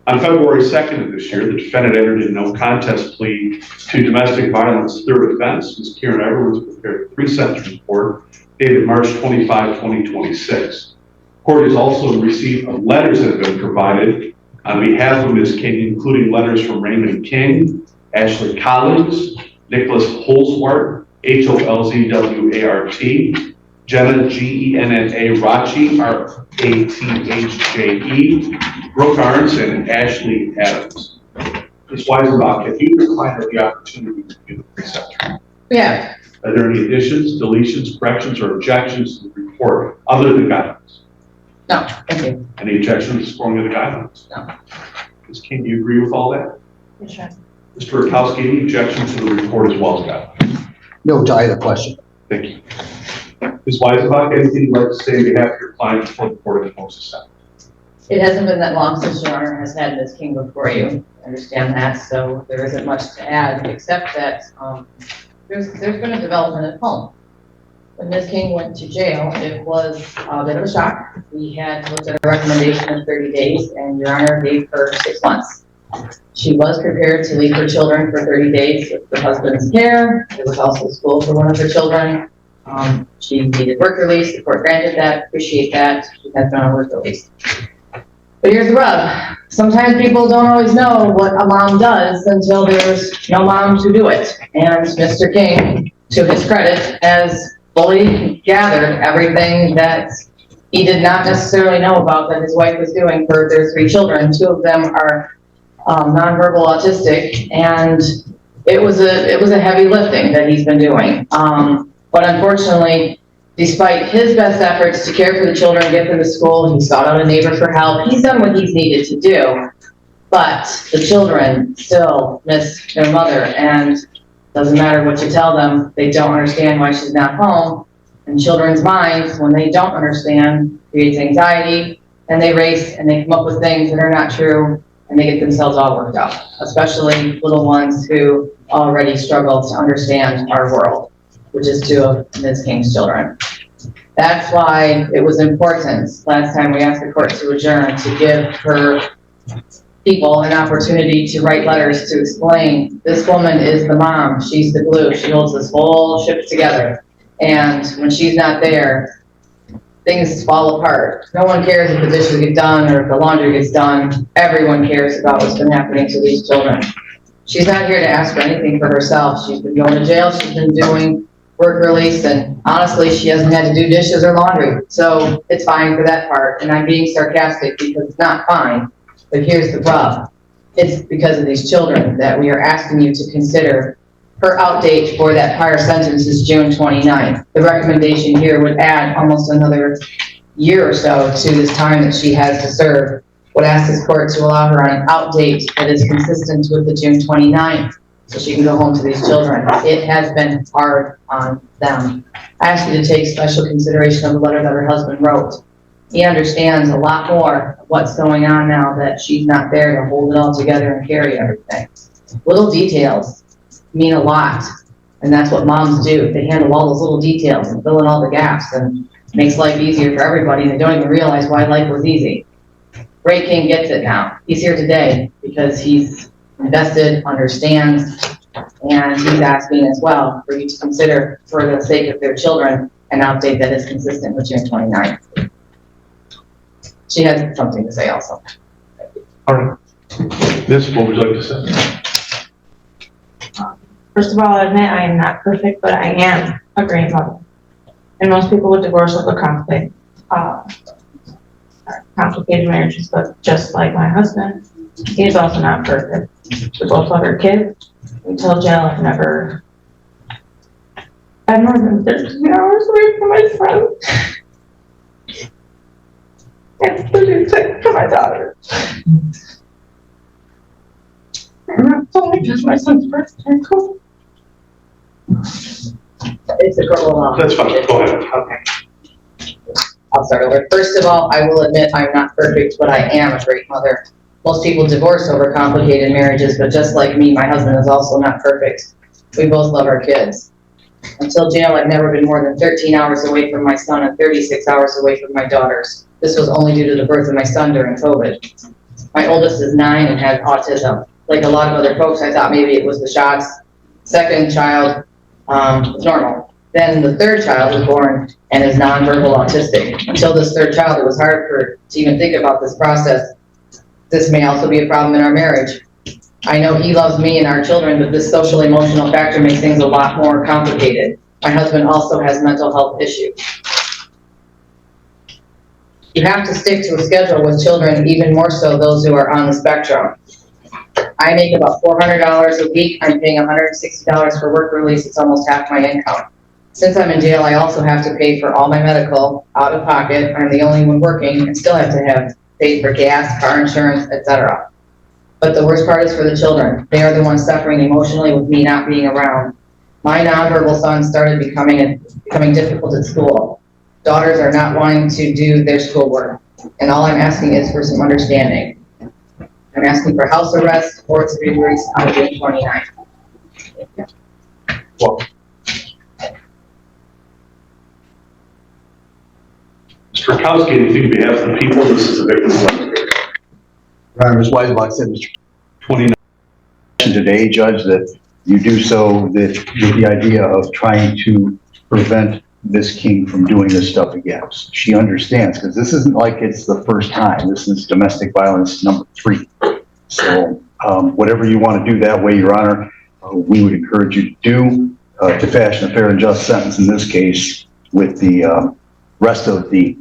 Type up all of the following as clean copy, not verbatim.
On February 2nd of this year, the defendant entered a no contest plea to domestic violence third offense. Ms. Karen Edwards prepared a pre-sentence report dated March 25, 2026. Court has also received letters that have been provided on behalf of Ms. King, including letters from Raymond King, Ashley Collins, Nicholas Holzwart, Holzwart, Jenna, Genna Rachi, Rathje, Brooke Arns, and Ashley Adams. Ms. Weisenbach, have you declined the opportunity to review the pre-sentence? Yeah. Are there any additions, deletions, corrections, or objections to the report other than guidelines? No, thank you. Any objections to scoring of the guidelines? No. Ms. King, do you agree with all that? Yes, Mr. Rakowski, any objections to the report as well as guidelines? No to either question. Thank you. Ms. Weisenbach, anything you'd like to say on behalf of your client before the court imposes sentence? it hasn't been that long since your Honor has had Ms. King before you. I understand that, so there isn't much to add except that there's been a development at home. When Ms. King went to jail, it was a bit of a shock. We had looked at a recommendation of 30 days, and your Honor gave her 6 months. She was prepared to leave her children for 30 days with her husband's care. There was also school for one of her children. She needed work release. The court granted that. Appreciate that. She has been on work release. But here's the rub. Sometimes people don't always know what a mom does until there's no mom to do it. And Mr. King, to his credit, has fully gathered everything that he did not necessarily know about that his wife was doing for their 3 children. 2 of them are nonverbal autistic, and it was a heavy lifting that he's been doing. But unfortunately, despite his best efforts to care for the children, get them to school, he sought out a neighbor for help. He's done what he's needed to do, but the children still miss their mother, and doesn't matter what you tell them, they don't understand why she's not home. And children's minds, when they don't understand, creates anxiety, and they race and they come up with things that are not true, and they get themselves all worked up, especially little ones who already struggle to understand our world, which is 2 of Ms. King's children. That's why it was important last time we asked the court to adjourn to give her people an opportunity to write letters to explain this woman is the mom, she's the glue, she holds this whole ship together. And when she's not there, things fall apart. No one cares if the dishes get done or if the laundry gets done. Everyone cares about what's been happening to these children. She's not here to ask for anything for herself. She's been going to jail, she's been doing work release, and honestly, she hasn't had to do dishes or laundry. So it's fine for that part. And I'm being sarcastic because it's not fine. But here's the rub. It's because of these children that we are asking you to consider. Her outdate for that prior sentence is June 29th. The recommendation here would add almost another year or so to this time that she has to serve. Would ask this court to allow her an outdate that is consistent with the June 29th so she can go home to these children. It has been hard on them. I ask you to take special consideration of the letter that her husband wrote. He understands a lot more of what's going on now that she's not there to hold it all together and carry everything. Little details mean a lot, and that's what moms do. They handle all those little details and fill in all the gaps and makes life easier for everybody, and they don't even realize why life was easy. Ray King gets it now. He's here today because he's invested, understands, and he's asking as well for you to consider, for the sake of their children, an update that is consistent with June 29th. She has something to say also. All right. Miss, what would you like to say? First of all, I admit I am not perfect, but I am a great mother. And most people would divorce over complicated marriages, but just like my husband, he is also not perfect. We both love our kids. Until jail, I've never had more than 13 hours away from my son. And pretty sick for my daughter. And that's only just my son's birthday. It's a girl. That's fine. Go ahead. Okay. I'll start over. First of all, I will admit I'm not perfect, but I am a great mother. Most people divorce over complicated marriages, but just like me, my husband is also not perfect. We both love our kids. Until jail, I've never been more than 13 hours away from my son and 36 hours away from my daughters. This was only due to the birth of my son during COVID. My oldest is 9 and has autism. Like a lot of other folks, I thought maybe it was the shots. Second child was normal. Then the third child was born and is nonverbal autistic. Until this third child, it was hard to even think about this process. This may also be a problem in our marriage. I know he loves me and our children, but this social emotional factor makes things a lot more complicated. My husband also has mental health issues. You have to stick to a schedule with children, even more so those who are on the spectrum. I make about $400 a week. I'm paying $160 for work release. It's almost half my income. Since I'm in jail, I also have to pay for all my medical out of pocket. I'm the only one working and still have to have paid for gas, car insurance, etc. But the worst part is for the children. They are the ones suffering emotionally with me not being around. My nonverbal son started becoming difficult at school. Daughters are not wanting to do their schoolwork, and all I'm asking is for some understanding. I'm asking for house arrest or to be released on June 29th. Well, Mr. Rakowski, anything on behalf of the people? This is a victim's letter. Ms. Weisbach said, Mr. 29. Today, Judge, that you do so with the idea of trying to prevent Ms. King from doing this stuff again. She understands, because this isn't like it's the first time. This is domestic violence number 3. So whatever you want to do that way, Your Honor, we would encourage you to do to fashion a fair and just sentence in this case with the rest of the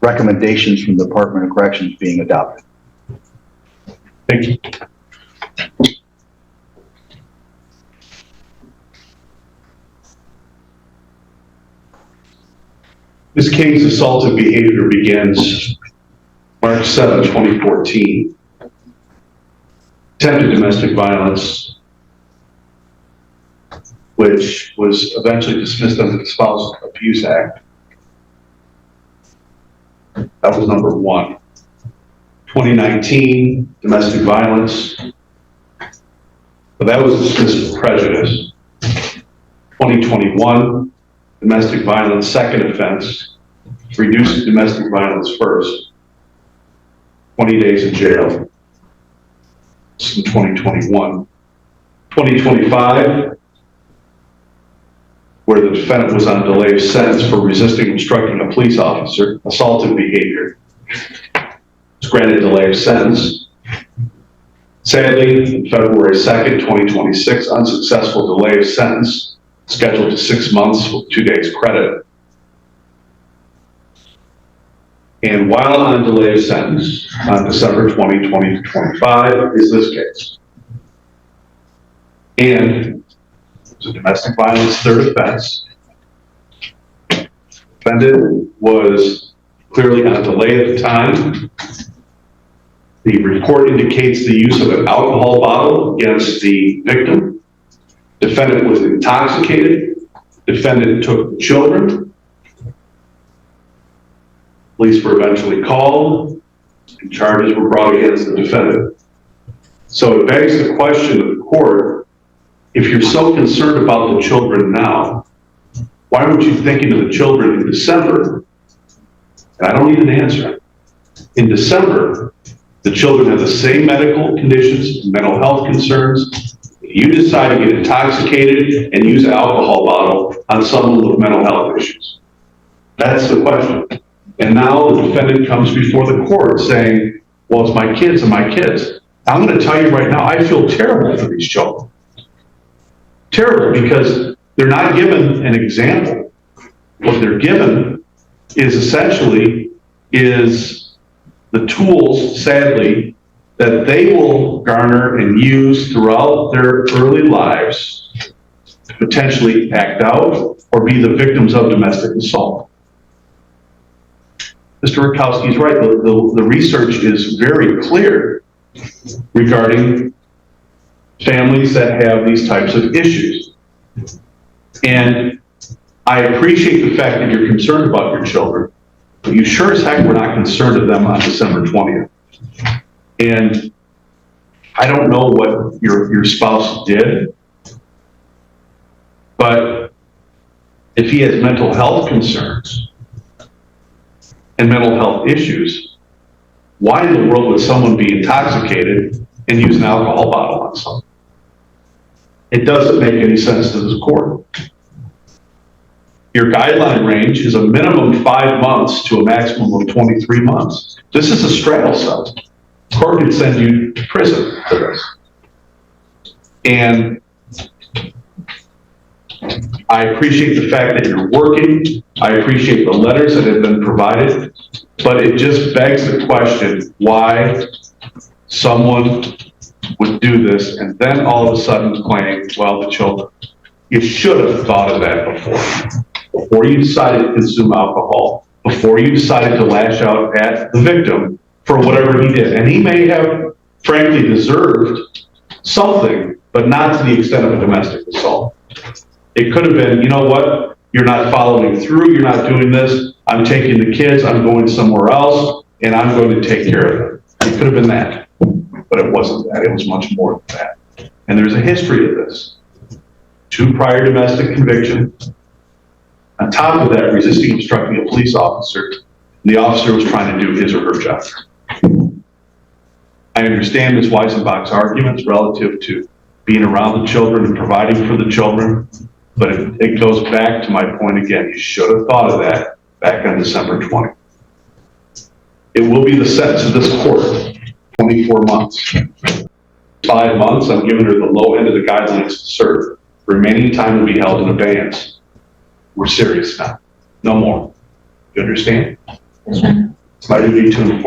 recommendations from the Department of Corrections being adopted. Thank you. Ms. King's assaultive behavior begins March 7, 2014. Attempted domestic violence, which was eventually dismissed under the Spousal Abuse Act. That was number 1. 2019, domestic violence, but that was dismissed for prejudice. 2021, domestic violence, second offense, reduced to domestic violence first, 20 days in jail. This is in 2021. 2025, where the defendant was on delay of sentence for resisting obstructing a police officer, assaultive behavior, was granted delay of sentence. Sadly, February 2nd, 2026, unsuccessful delay of sentence, scheduled to 6 months with 2 days credit. And while on delay of sentence, on December 20, 2025, is this case. And it's a domestic violence third offense. Defendant was clearly on delay at the time. The report indicates the use of an alcohol bottle against the victim. Defendant was intoxicated. Defendant took the children. Police were eventually called, and charges were brought against the defendant. So it begs the question of the court, if you're so concerned about the children now, why weren't you thinking of the children in December? And I don't need an answer. In December, the children have the same medical conditions and mental health concerns. You decide to get intoxicated and use an alcohol bottle on someone with mental health issues. That's the question. And now the defendant comes before the court saying, well, it's my kids and my kids. I'm going to tell you right now, I feel terrible for these children. Terrible, because they're not given an example. What they're given is essentially the tools, sadly, that they will garner and use throughout their early lives to potentially act out or be the victims of domestic assault. Mr. Rakowski is right. The research is very clear regarding families that have these types of issues. And I appreciate the fact that you're concerned about your children, but you sure as heck were not concerned of them on December 20th. And I don't know what your spouse did, but if he has mental health concerns and mental health issues, Why in the world would someone be intoxicated and use an alcohol bottle on someone? It doesn't make any sense to this court. Your guideline range is a minimum 5 months to a maximum of 23 months. This is a straddle cell. The court could send you to prison for this. And I appreciate the fact that you're working. I appreciate the letters that have been provided, but it just begs the question why someone would do this and then all of a sudden claim, well, the children. You should have thought of that before you decided to consume alcohol, before you decided to lash out at the victim for whatever he did. And he may have frankly deserved something, but not to the extent of a domestic assault. It could have been, you know what, you're not following through, you're not doing this, I'm taking the kids, I'm going somewhere else, and I'm going to take care of it. It could have been that, but it wasn't that, it was much more than that. And there's a history of this. 2 prior domestic convictions. On top of that, resisting obstructing a police officer, the officer was trying to do his or her job. I understand Ms. Weisenbach's arguments relative to being around the children and providing for the children, but it goes back to my point again. You should have thought of that back on December 20th. It will be the sentence of this court, 24 months. 5 months, I'm giving her the low end of the guidelines to serve. Remaining time will be held in abeyance. We're serious now. No more. You understand? Yes, sir. It's my duty to inform